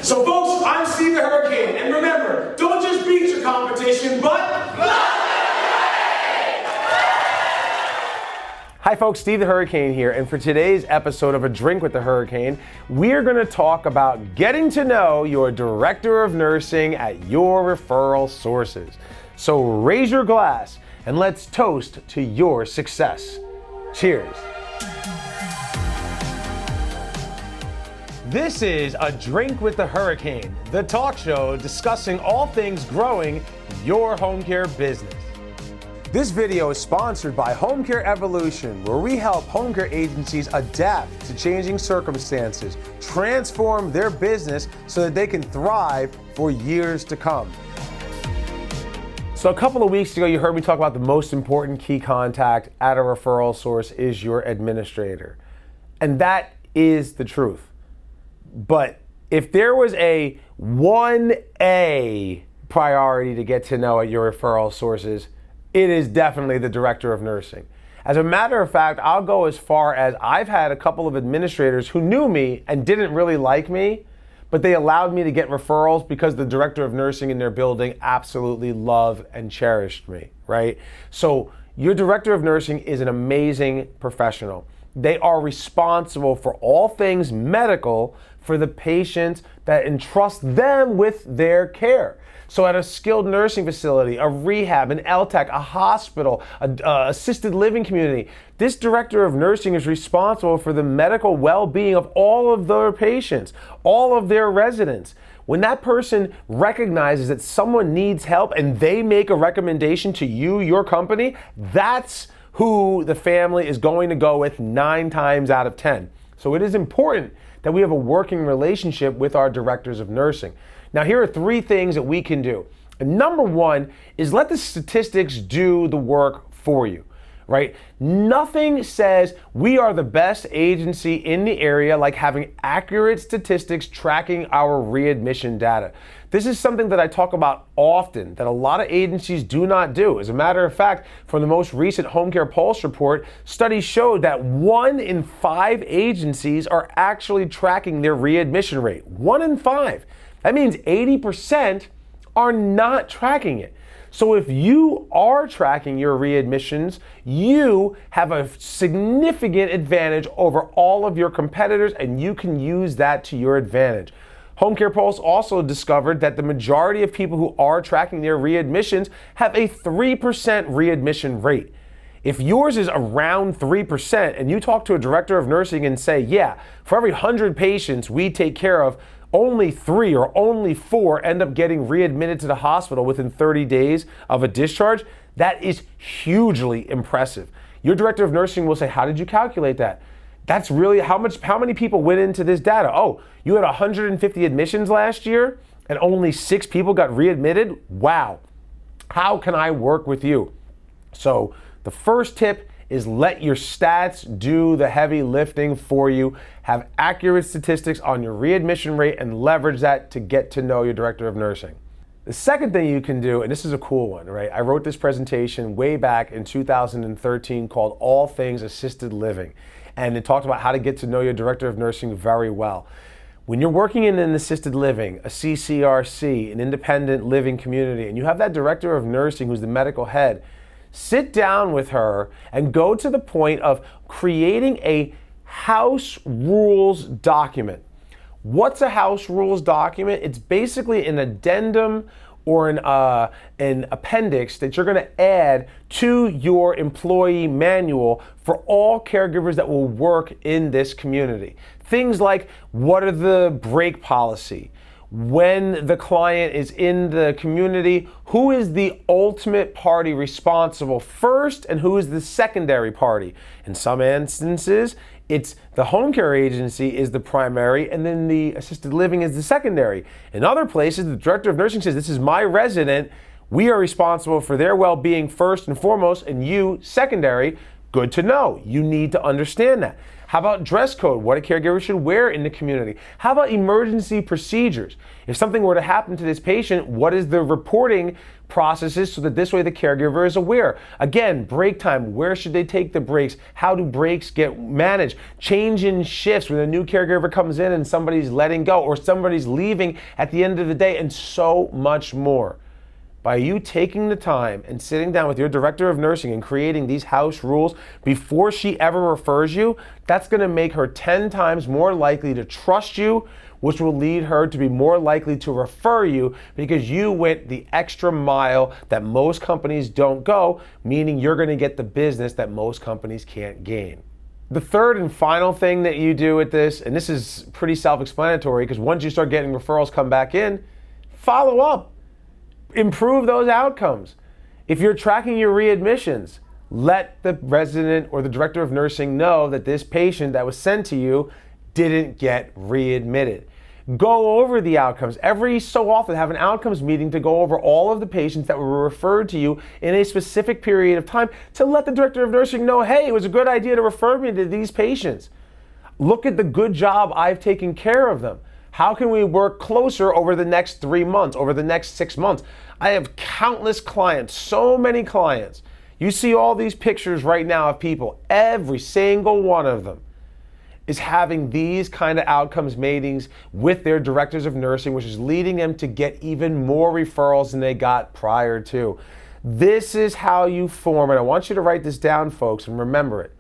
So folks, I'm Steve the Hurricane, and remember, don't just beat your competition, but... Hi folks, Steve the Hurricane here, and for today's episode of A Drink with the Hurricane, we're going to talk about getting to know your director of nursing at your referral sources. So raise your glass and let's toast to your success. Cheers. This is A Drink with the Hurricane, the talk show discussing all things growing your home care business. This video is sponsored by Home Care Evolution, where we help home care agencies adapt to changing circumstances, transform their business so that they can thrive for years to come. So a couple of weeks ago, you heard me talk about the most important key contact at a referral source is your administrator. And that is the truth. But if there was a 1A priority to get to know at your referral sources, it is definitely the director of nursing. As a matter of fact, I'll go as far as I've had a couple of administrators who knew me and didn't really like me, but they allowed me to get referrals because the director of nursing in their building absolutely loved and cherished me, right? So your director of nursing is an amazing professional. They are responsible for all things medical for the patients that entrust them with their care. So at a skilled nursing facility, a rehab, an LTAC, a hospital, a assisted living community, this director of nursing is responsible for the medical well-being of all of their patients, all of their residents. When that person recognizes that someone needs help and they make a recommendation to you, your company, that's who the family is going to go with 9 times out of 10. So it is important that we have a working relationship with our directors of nursing. Now, here are 3 things that we can do. And number 1 is let the statistics do the work for you, right? Nothing says we are the best agency in the area like having accurate statistics tracking our readmission data. This is something that I talk about often that a lot of agencies do not do. As a matter of fact, from the most recent Home Care Pulse report, studies showed that 1 in 5 agencies are actually tracking their readmission rate. 1 in 5. That means 80% are not tracking it. So if you are tracking your readmissions, you have a significant advantage over all of your competitors, and you can use that to your advantage. Home Care Pulse also discovered that the majority of people who are tracking their readmissions have a 3% readmission rate. If yours is around 3% and you talk to a director of nursing and say, yeah, for every 100 patients we take care of, only 3 or only 4 end up getting readmitted to the hospital within 30 days of a discharge, that is hugely impressive. Your director of nursing will say, how did you calculate that? That's really how many people went into this data? Oh, you had 150 admissions last year and only 6 people got readmitted? Wow. How can I work with you? So the first tip is let your stats do the heavy lifting for you. Have accurate statistics on your readmission rate and leverage that to get to know your director of nursing. The second thing you can do, and this is a cool one, right? I wrote this presentation way back in 2013 called All Things Assisted Living. And it talked about how to get to know your director of nursing very well. When you're working in an assisted living, a CCRC, an independent living community, and you have that director of nursing who's the medical head, sit down with her and go to the point of creating a house rules document. What's a house rules document? It's basically an addendum or an appendix that you're going to add to your employee manual for all caregivers that will work in this community. Things like, what are the break policy? When the client is in the community, who is the ultimate party responsible first and who is the secondary party? In some instances, it's the home care agency is the primary and then the assisted living is the secondary. In other places, the director of nursing says, this is my resident. We are responsible for their well-being first and foremost, and you secondary. Good to know. You need to understand that. How about dress code? What a caregiver should wear in the community. How about emergency procedures? If something were to happen to this patient, what is the reporting processes so that this way the caregiver is aware. Again, break time, where should they take the breaks? How do breaks get managed? Change in shifts when a new caregiver comes in and somebody's letting go or somebody's leaving at the end of the day, and so much more. By you taking the time and sitting down with your director of nursing and creating these house rules before she ever refers you, that's going to make her 10 times more likely to trust you, which will lead her to be more likely to refer you because you went the extra mile that most companies don't go, meaning you're going to get the business that most companies can't gain. The third and final thing that you do with this, and this is pretty self-explanatory because once you start getting referrals come back in, follow up. Improve those outcomes. If you're tracking your readmissions, let the resident or the director of nursing know that this patient that was sent to you didn't get readmitted. Go over the outcomes. Every so often have an outcomes meeting to go over all of the patients that were referred to you in a specific period of time to let the director of nursing know, hey, it was a good idea to refer me to these patients. Look at the good job I've taken care of them. How can we work closer over the next 3 months, over the next 6 months? I have countless clients, so many clients. You see all these pictures right now of people, every single one of them is having these kind of outcomes meetings with their directors of nursing, which is leading them to get even more referrals than they got prior to. This is how you form, and I want you to write this down, folks, and remember it.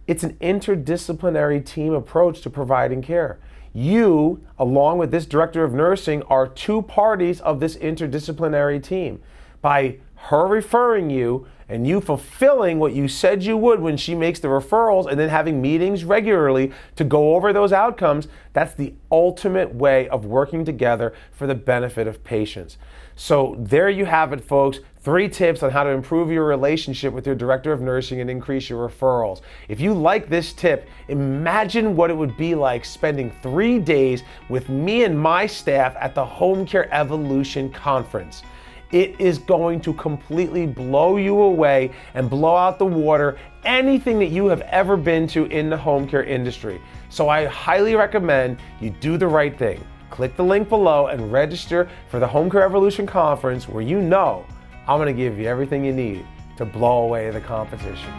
It's an interdisciplinary team approach to providing care. You, along with this director of nursing, are two parties of this interdisciplinary team. By her referring you and you fulfilling what you said you would when she makes the referrals and then having meetings regularly to go over those outcomes, that's the ultimate way of working together for the benefit of patients. So there you have it, folks. 3 tips on how to improve your relationship with your director of nursing and increase your referrals. If you like this tip, imagine what it would be like spending 3 days with me and my staff at the Home Care Evolution Conference. It is going to completely blow you away and blow out the water anything that you have ever been to in the home care industry. So I highly recommend you do the right thing. Click the link below and register for the Home Care Evolution Conference, where you know I'm going to give you everything you need to blow away the competition.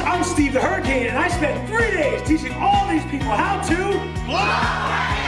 I'm Steve the Hurricane, and I spent 3 days teaching all these people how to blow away